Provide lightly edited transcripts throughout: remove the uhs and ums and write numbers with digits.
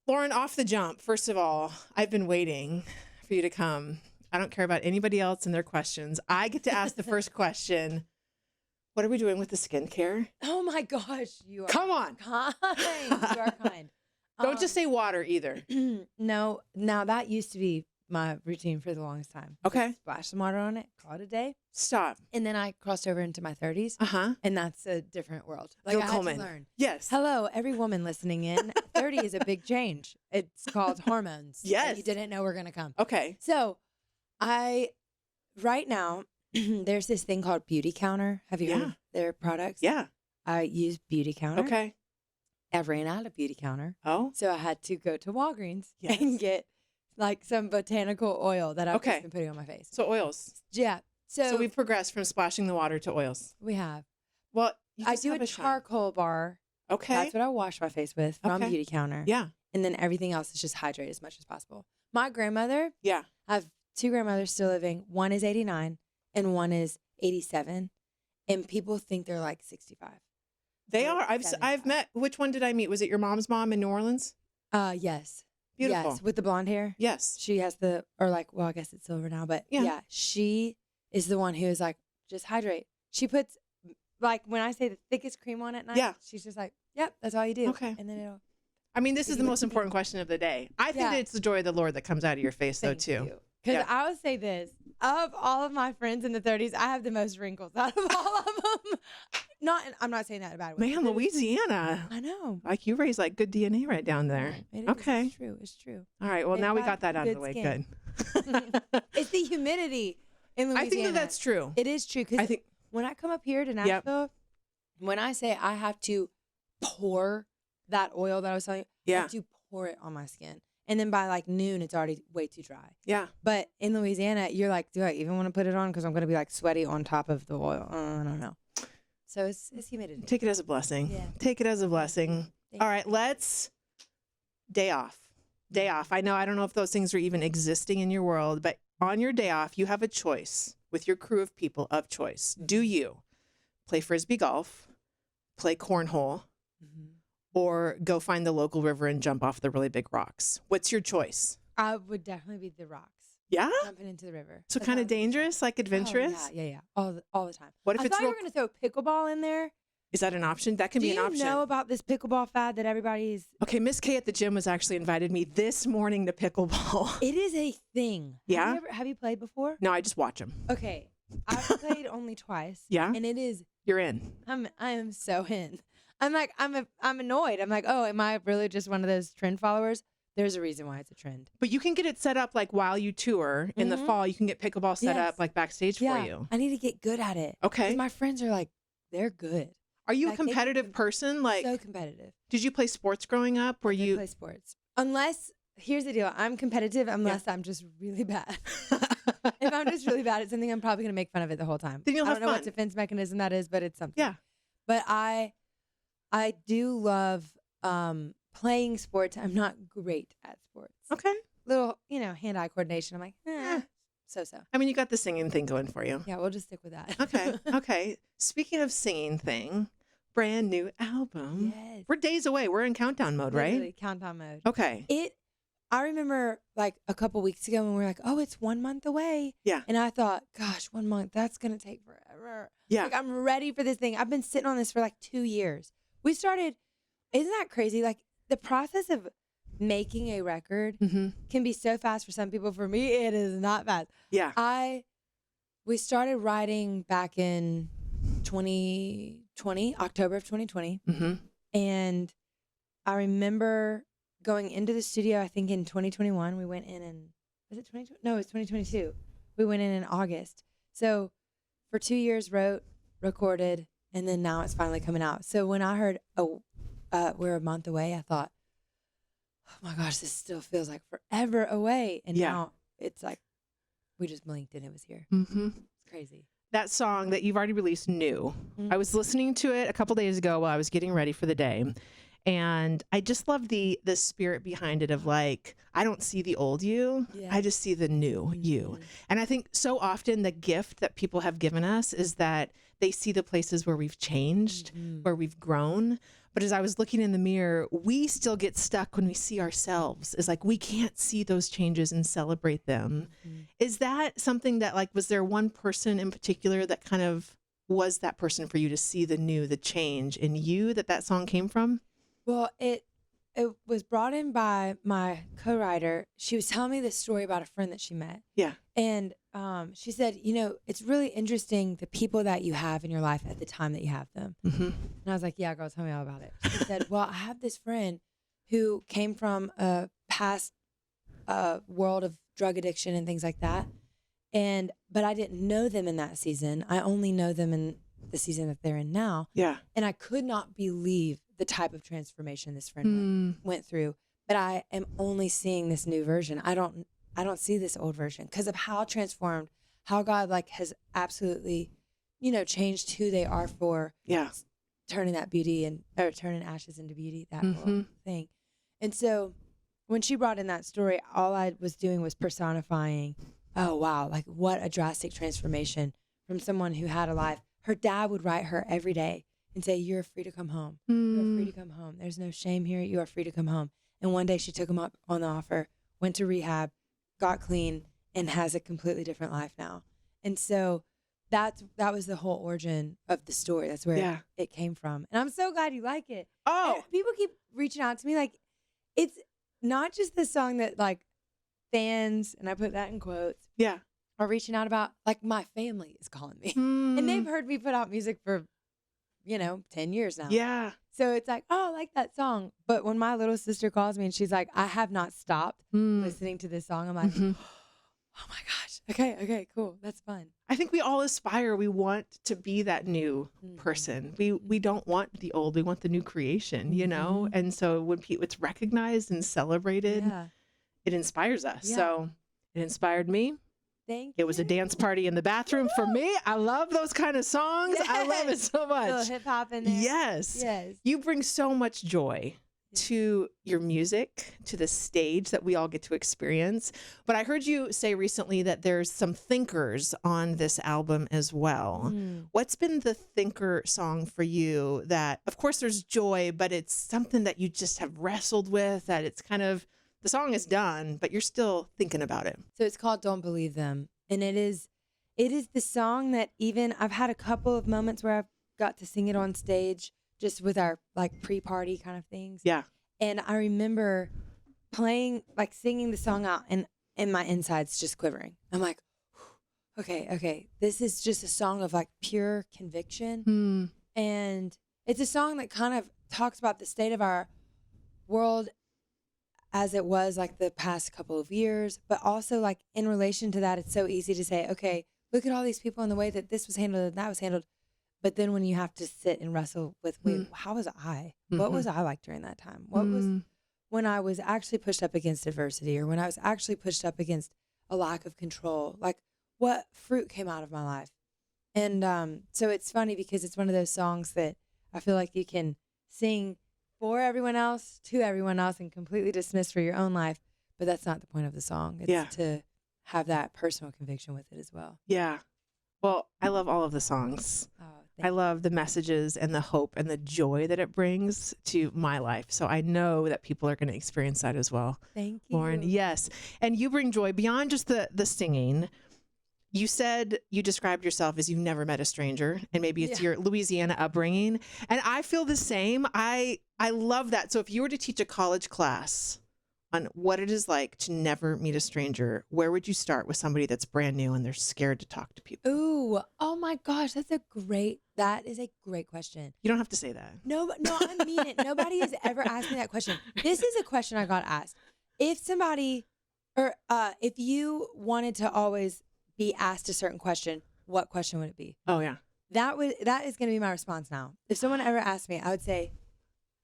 Lauren, off the jump, first of all, I've been waiting for you to come. I don't care about anybody else and their questions. I get to ask the first question. What are we doing with the skincare? Oh my gosh, you are Come on. kind. You are kind. Don't just say water either. No, now that used to be my routine for the longest time. Okay. Just splash some water on it, call it a day. Stop. And then I crossed over into my 30s. Uh-huh. And that's a different world. Like Gil I had Coleman. to learn. Yes. Hello, every woman listening in. 30 is a big change. It's called hormones. Yes. That you didn't know were going to come. Okay. So right now, there's this thing called Beauty Counter. Have you heard of their products? Yeah. I use Beauty Counter. Okay. I ran out of Beauty Counter. Oh. So I had to go to Walgreens Yes. and get like some botanical oil that I've just been putting on my face. So oils. Yeah. So we've progressed from splashing the water to oils. We have. Well, I do a charcoal bar. Okay. That's what I wash my face with from Okay. Beauty Counter. Yeah. And then everything else is just hydrate as much as possible. My grandmother, Yeah. I have two grandmothers still living. One is 89 and one is 87. And people think they're like 65. They Or are. I've 75. met. Which one did I meet? Was it your mom's mom in New Orleans? Yes. Beautiful. Yes, with the blonde hair. Yes. She has I guess it's silver now, but yeah, she is the one who is like, just hydrate. She puts, like, when I say the thickest cream on at night, she's just like, yep, that's all you do. Okay. And then it'll. I mean, this is the most important question of the day. I think that it's the joy of the Lord that comes out of your face, though, too. Because I would say this, of all of my friends in the 30s, I have the most wrinkles out of all of them. I'm not saying that in a bad way. Man, Louisiana. I know. Like, you raised, like, good DNA right down there. It is. Okay. It's true. It's true. All right. Well, They've now we got got that out of good the way. skin. Good. It's the humidity in Louisiana. I think that's true. It is true. Because when I come up here to Nashville, when I say I have to pour that oil that I was telling you, I have to pour it on my skin. And then by like noon, it's already way too dry. Yeah. But in Louisiana, you're like, do I even want to put it on? Because I'm going to be like sweaty on top of the oil. I don't know. So it's humidity. Take it as a blessing. Yeah. Take it as a blessing. All right. Let's day off. Day off. I don't know if those things are even existing in your world, but on your day off, you have a choice with your crew of people of choice. Do you play Frisbee golf, play cornhole, or go find the local river and jump off the really big rocks? What's your choice? I would definitely be the rocks. Yeah? Jumping into the river. So kind of dangerous, like adventurous? Oh, yeah. All the time. What if I it's thought you were going to throw pickleball in there. Is that an option? That can be an option. Do you know about this pickleball fad that everybody's... Okay, Miss K at the gym was actually invited me this morning to pickleball. It is a thing. Yeah? Have you played before? No, I just watch them. Okay. I've played only twice. Yeah? And it is... You're in. I am so in. I'm like, I'm annoyed. I'm like, oh, am I really just one of those trend followers? There's a reason why it's a trend. But you can get it set up like while you tour in the fall. You can get pickleball set up like backstage for you. I need to get good at it. Okay. 'Cause my friends are like, they're good. Are you a competitive person? Like, so competitive. Did you play sports growing up? I did play sports. Unless, here's the deal. I'm competitive unless I'm just really bad. If I'm just really bad at something, I'm probably going to make fun of it the whole time. Then you'll have I don't know what defense mechanism that is, but it's something. Yeah. But I do love playing sports. I'm not great at sports. Okay. Little, hand-eye coordination. I'm like, so. I mean, you got the singing thing going for you. Yeah, we'll just stick with that. Okay. Okay. Speaking of singing thing, brand new album. Yes. We're days away. We're in countdown mode, right? Literally, countdown mode. Okay. I remember like a couple weeks ago when we were like, oh, it's 1 month away. Yeah. And I thought, gosh, 1 month, that's going to take forever. Yeah. Like, I'm ready for this thing. I've been sitting on this for like 2 years. We started, isn't that crazy? Like the process of making a record can be so fast for some people. For me, it is not fast. Yeah. We started writing back in 2020, October of 2020. And I remember going into the studio, I think in 2021, we went in was it 2020? No, it was 2022. We went in August. So for 2 years, wrote, recorded, and then now it's finally coming out. So when I heard, we're a month away, I thought, oh my gosh, this still feels like forever away. And now it's like, we just blinked and it was here. It's crazy. That song that you've already released, New. I was listening to it a couple days ago while I was getting ready for the day. And I just love the spirit behind it of like, I don't see the old you. I just see the new you. And I think so often the gift that people have given us is that they see the places where we've changed, where we've grown. But as I was looking in the mirror, we still get stuck when we see ourselves. It's like we can't see those changes and celebrate them. Is that something that, like, was there one person in particular that kind of was that person for you to see the new, the change in you that song came from? Well, it was brought in by my co-writer. She was telling me this story about a friend that she met. Yeah. And she said, it's really interesting the people that you have in your life at the time that you have them. And I was like, yeah, girl, tell me all about it. She said, well, I have this friend who came from a past world of drug addiction and things like that. But I didn't know them in that season. I only know them in the season that they're in now. Yeah. And I could not believe the type of transformation this friend went through. But I am only seeing this new version. I don't see this old version because of how transformed, how God has absolutely, changed who they are for turning that beauty or turning ashes into beauty, that whole thing. And so when she brought in that story, all I was doing was personifying, oh, wow, what a drastic transformation from someone who had a life. Her dad would write her every day and say, you're free to come home. You're free to come home. There's no shame here. You are free to come home. And one day she took him up on the offer, went to rehab, got clean, and has a completely different life now. And so that was the whole origin of the story. That's where it came from. And I'm so glad you like it. Oh, and people keep reaching out to me. It's not just the song that fans, and I put that in quotes, are reaching out about. My family is calling me. And they've heard me put out music for 10 years now. Yeah. So it's like, oh, I like that song. But when my little sister calls me and she's like, I have not stopped listening to this song, I'm like, oh my gosh. Okay, cool. That's fun. I think we all aspire. We want to be that new person. We don't want the old. We want the new creation, And so when it's recognized and celebrated, it inspires us. Yeah. So it inspired me. Thank you. It was a dance party in the bathroom for me. I love those kind of songs. Yes. I love it so much. A little hip hop in there. Yes. Yes. You bring so much joy to your music, to the stage that we all get to experience. But I heard you say recently that there's some thinkers on this album as well. What's been the thinker song for you that, of course, there's joy, but it's something that you just have wrestled with, that it's kind of, the song is done, but you're still thinking about it? So it's called Don't Believe Them. And it is the song that even I've had a couple of moments where I've got to sing it on stage just with our pre-party kind of things. Yeah. And I remember playing, singing the song out and my insides just quivering. I'm like, okay, this is just a song of pure conviction. And it's a song that kind of talks about the state of our world as it was the past couple of years, but also in relation to that, it's so easy to say, okay, look at all these people and the way that this was handled and that was handled. But then when you have to sit and wrestle with, wait, how was I? What was I like during that time? What was when I was actually pushed up against adversity, or when I was actually pushed up against a lack of control? What fruit came out of my life? And so it's funny because it's one of those songs that I feel like you can sing for everyone else, to everyone else, and completely dismiss for your own life. But that's not the point of the song. It's to have that personal conviction with it as well. Yeah. Well, I love all of the songs. Oh, I love the messages and the hope and the joy that it brings to my life. So I know that people are going to experience that as well. Thank you, Lauren. Yes. And you bring joy beyond just the singing. You said you described yourself as you've never met a stranger, and maybe it's your Louisiana upbringing. And I feel the same. I love that. So if you were to teach a college class on what it is like to never meet a stranger, where would you start with somebody that's brand new and they're scared to talk to people? Ooh, oh my gosh, that is a great question. You don't have to say that. No, I mean it. Nobody has ever asked me that question. This is a question I got asked. If somebody, or if you wanted to always be asked a certain question, what question would it be? Oh yeah. That is going to be my response now. If someone ever asked me, I would say,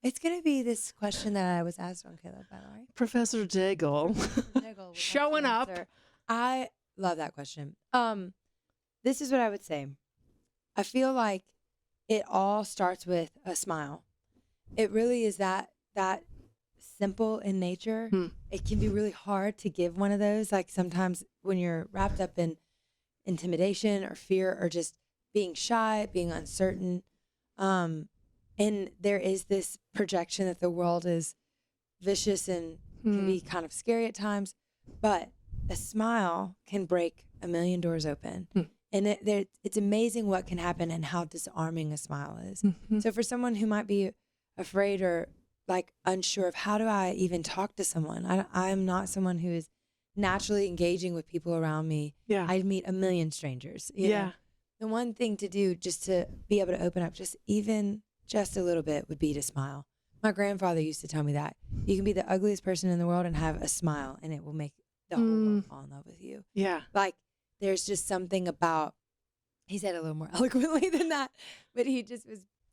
it's going to be this question that I was asked on Caleb, by the way. Professor Daigle. Showing up. I love that question. This is what I would say. I feel like it all starts with a smile. It really is that simple in nature. It can be really hard to give one of those. Sometimes when you're wrapped up in intimidation or fear or just being shy, being uncertain. And there is this projection that the world is vicious and can be kind of scary at times, but a smile can break a million doors open. And it's amazing what can happen and how disarming a smile is. So for someone who might be afraid or like unsure of how do I even talk to someone, I'm not someone who is naturally engaging with people around me. Yeah. I'd meet a million strangers. You know? The one thing to do just to be able to open up just a little bit would be to smile. My grandfather used to tell me that you can be the ugliest person in the world and have a smile and it will make the whole world fall in love with you. Yeah. Like there's just something about, he said it a little more eloquently than that, but he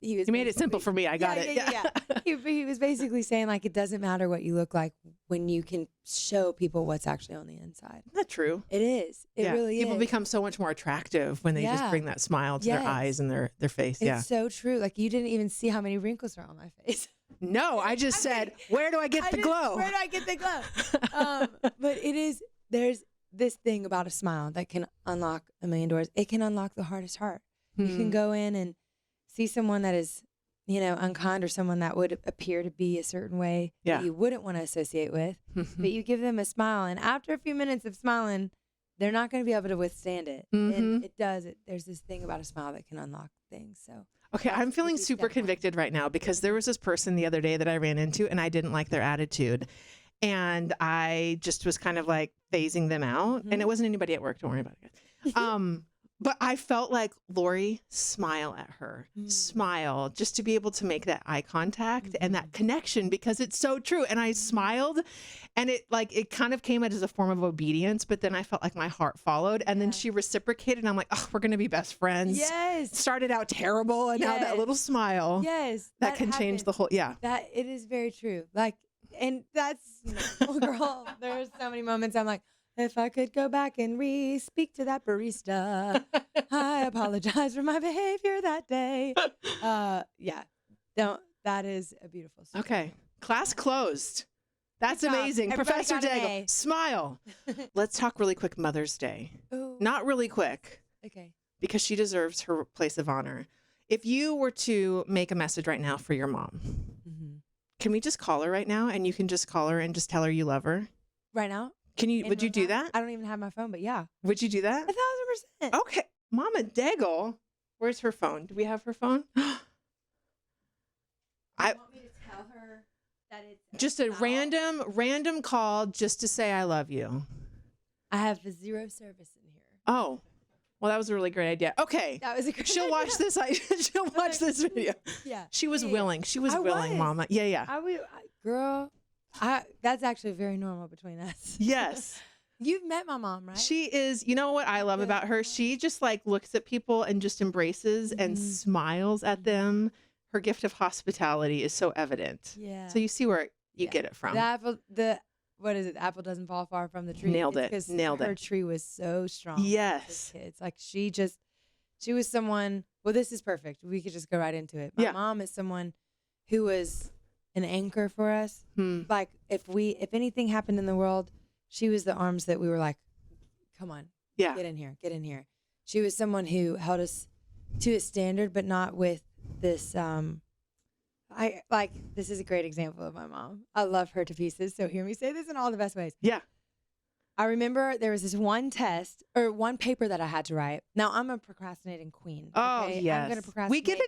made it simple for me. I got it. Yeah. He was basically saying like, it doesn't matter what you look like when you can show people what's actually on the inside. Isn't that true? It is. It really is. People become so much more attractive when they just bring that smile to their eyes and their face. It's so true. Like you didn't even see how many wrinkles are on my face. No, I just said, where do I get the glow? Where do I get the glow? But there's this thing about a smile that can unlock a million doors. It can unlock the hardest heart. You can go in and see someone that is, unkind or someone that would appear to be a certain way that you wouldn't want to associate with, but you give them a smile. And after a few minutes of smiling, they're not going to be able to withstand it. And there's this thing about a smile that can unlock things. So. Okay, I'm feeling super convicted right now because there was this person the other day that I ran into and I didn't like their attitude. And I just was kind of like phasing them out. And it wasn't anybody at work. Don't worry about it. But I felt like, Lauree, smile at her. Smile, just to be able to make that eye contact and that connection because it's so true. And I smiled and it kind of came out as a form of obedience, but then I felt like my heart followed and then she reciprocated. And I'm like, oh, we're going to be best friends. Yes. Started out terrible and now that little smile. Yes. That can change the whole, That it is very true. Like, and that's, girl, there are so many moments I'm like, if I could go back and speak to that barista, I apologize for my behavior that day. That is a beautiful story. Okay. Class closed. That's Good job. amazing. Everybody Professor got an Daigle, A. smile. Let's talk really quick Mother's Day. Ooh. Not really quick. Okay. Because she deserves her place of honor. If you were to make a message right now for your mom, can we just call her right now and you can just call her and just tell her you love her? Right now? Would you do that? I don't even have my phone, but yeah. Would you do that? 1,000%. Okay. Mama Daigle, where's her phone? Do we have her phone? You want me to tell her that it's just a random call just to say I love you. I have zero service in here. Oh. Well, that was a really great idea. Okay. That was a great She'll idea. watch this. She'll watch this video. Yeah. She was willing. She was willing, Mama. Yeah. Girl, that's actually very normal between us. Yes. You've met my mom, right? She is, you know what I love about her? She just like looks at people and just embraces and smiles at them. Her gift of hospitality is so evident. Yeah. So you see where you get it from. What is it? The apple doesn't fall far from the tree. Nailed it. Because Nailed her it. tree was so strong. Yes. Kids. Like she was someone, well, this is perfect. We could just go right into it. My mom is someone who was an anchor for us. Like if anything happened in the world, she was the arms that we were like, come on, get in here. She was someone who held us to a standard, but not with this, this is a great example of my mom. I love her to pieces. So hear me say this in all the best ways. Yeah. I remember there was this one test or one paper that I had to write. Now I'm a procrastinating queen. Oh, okay? yes. I'm going to procrastinate. We get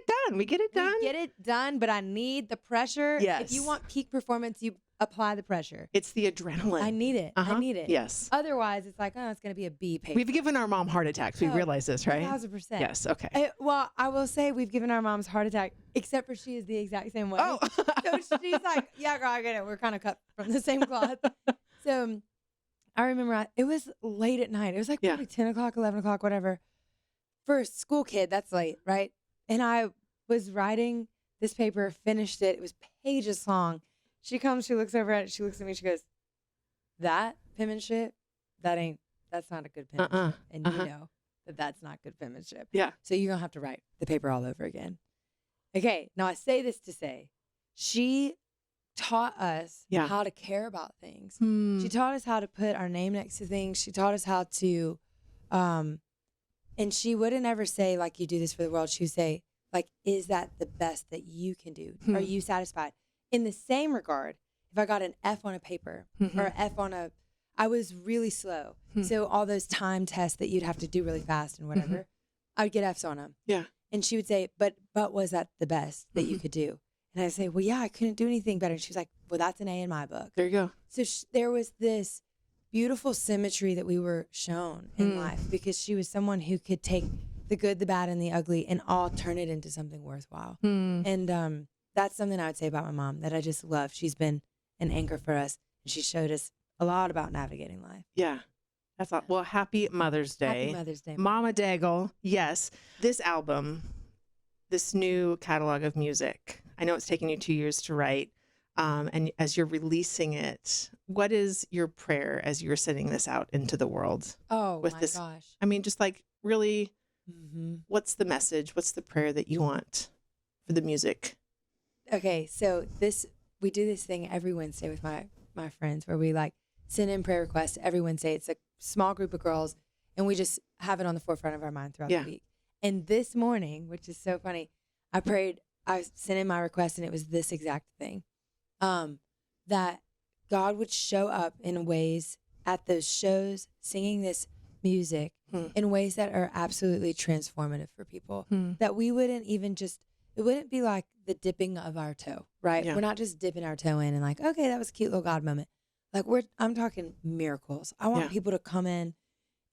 it done. But I need the pressure. Yes. If you want peak performance, you apply the pressure. It's the adrenaline. I need it. I need it. Yes. Otherwise, it's like, oh, it's going to be a B paper. We've given our mom heart attacks. We realize this, right? 1,000%. Yes. Okay. Well, I will say we've given our moms heart attack, except for she is the exact same way. Oh. So she's like, yeah, girl, I get it. We're kind of cut from the same cloth. So I remember it was late at night. It was like probably 10 o'clock, 11 o'clock, whatever. For a school kid, that's late, right? And I was writing this paper, finished it. It was pages long. She comes, she looks over at it, she looks at me, she goes, that penmanship, that's not a good penmanship. And you know that that's not good penmanship. Yeah. So you're going to have to write the paper all over again. Okay, now I say this to say, she taught us how to care about things. She taught us how to put our name next to things. She taught us how to And she wouldn't ever say, like, you do this for the world. She would say, like, is that the best that you can do? Are you satisfied? In the same regard, if I got an F on a paper or an F on I was really slow. So all those time tests that you'd have to do really fast and whatever, I would get Fs on them. Yeah. And she would say, but was that the best that you could do? And I'd say, well, yeah, I couldn't do anything better. And she was like, well, that's an A in my book. There you go. So there was this beautiful symmetry that we were shown in life, because she was someone who could take the good, the bad, and the ugly and all turn it into something worthwhile. And that's something I would say about my mom that I just love. She's been an anchor for us, and she showed us a lot about navigating life. Yeah. That's all. Well, happy Mother's Day. Happy Mother's Day. Mama Daigle. Yes. This album, this new catalog of music, I know it's taken you 2 years to write. And as you're releasing it, what is your prayer as you're sending this out into the world? Oh, with my this, gosh. I mean, just like really, what's the message? What's the prayer that you want for the music? Okay, so we do this thing every Wednesday with my friends where we like send in prayer requests every Wednesday. It's a small group of girls, and we just have it on the forefront of our mind throughout the week. And this morning, which is so funny, I sent in my request, and it was this exact thing. That God would show up in ways at those shows, singing this music in ways that are absolutely transformative for people, that we wouldn't even it wouldn't be like the dipping of our toe, right? Yeah. We're not just dipping our toe in and like, okay, that was a cute little God moment. Like I'm talking miracles. I want people to come in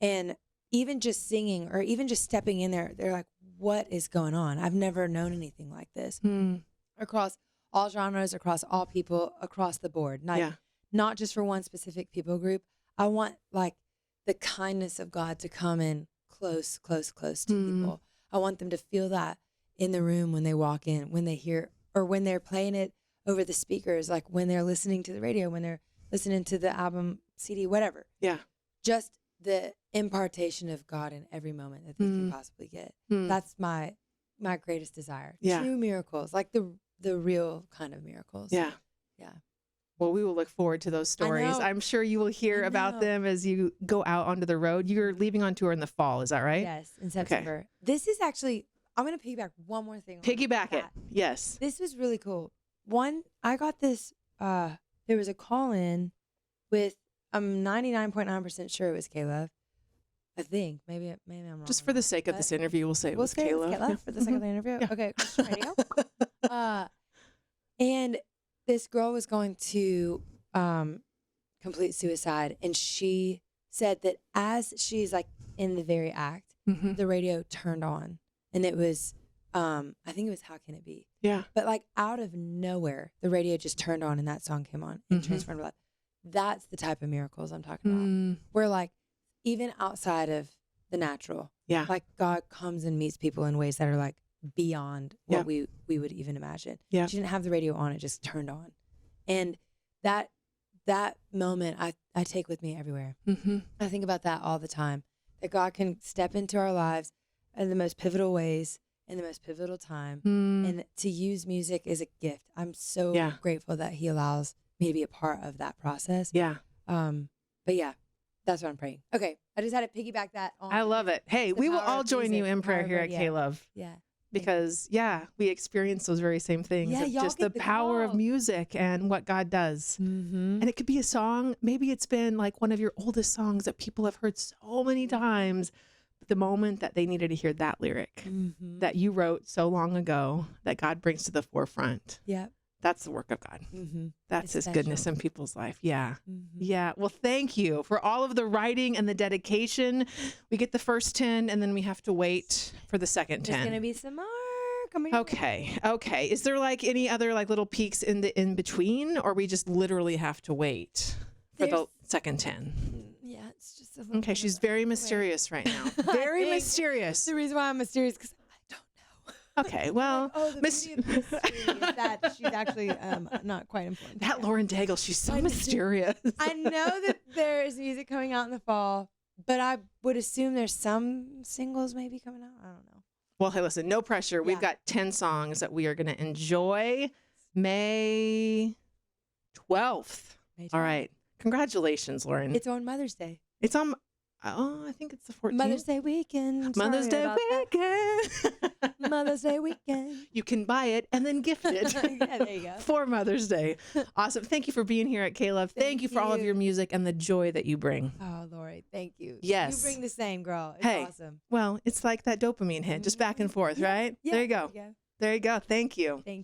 and even just singing or even just stepping in there, they're like, what is going on? I've never known anything like this. Across all genres, across all people, across the board. Not just for one specific people group. I want like the kindness of God to come in close to people. I want them to feel that in the room when they walk in, when they hear, or when they're playing it over the speakers, like when they're listening to the radio, when they're listening to the album, CD, whatever. Yeah. Just the impartation of God in every moment that they can possibly get. That's my greatest desire. Yeah. True miracles, like the real kind of miracles. Yeah. Yeah. Well, we will look forward to those stories. I'm sure you will hear about them as you go out onto the road. You're leaving on tour in the fall, is that right? Yes, in September. Okay. This is actually, I'm going to piggyback one more thing. Piggyback it. Yes. This was really cool. One, I got this, there was a call in with, I'm 99.9% sure it was Caleb. I think. Maybe I'm wrong. Just for the sake of this interview, we'll say it was Caleb. For the sake of the interview. Yeah. Okay, Christian radio. And this girl was going to complete suicide, and she said that as she's like in the very act, the radio turned on, and it was, I think it was "How Can It Be?" Yeah. But like out of nowhere, the radio just turned on, and that song came on and transformed her life. That's the type of miracles I'm talking about. Where like even outside of the natural, like God comes and meets people in ways that are like beyond what we would even imagine. Yeah. She didn't have the radio on, it just turned on. And that moment I take with me everywhere. I think about that all the time, that God can step into our lives in the most pivotal ways, in the most pivotal time, and to use music is a gift. I'm so grateful that he allows me to be a part of that process. Yeah. But yeah, that's what I'm praying. Okay. I just had to piggyback that on. I love it. Hey, we will all join you in prayer here at Caleb. Yeah. Because we experience those very same things. Yeah, just the power of music and what God does. And it could be a song. Maybe it's been like one of your oldest songs that people have heard so many times. But the moment that they needed to hear that lyric that you wrote so long ago, that God brings to the forefront. Yeah. That's the work of God. That's his goodness in people's life. Yeah. Yeah. Well, thank you for all of the writing and the dedication. We get the first 10 and then we have to wait for the second 10. There's going to be some more coming. Okay. Okay. Is there like any other like little peaks in the in between, or we just literally have to wait for the second 10? Yeah, it's just a little okay. She's very mysterious right now. Very mysterious. The reason why I'm mysterious because okay, well, the beauty of mystery is that she's actually not quite important. That Lauree Daigle, she's so mysterious. I know that there is music coming out in the fall, but I would assume there's some singles maybe coming out. I don't know. Well, hey, listen, no pressure. We've got 10 songs that we are going to enjoy May 12th. All right. Congratulations, Lauren. It's on Mother's Day. It's on... Oh, I think it's the 14th. Mother's Day weekend. Mother's Sorry Day about that. weekend. Mother's Day weekend. You can buy it and then gift it. Yeah, there you go. For Mother's Day. Awesome. Thank you for being here at K-Love. Thank you for all of your music and the joy that you bring. Oh, Lauree, thank you. Yes. You bring the same, girl. It's Hey, awesome. well, it's like that dopamine hit, just back and forth, right? Yeah, There you go. There you go. Thank you. Thank you.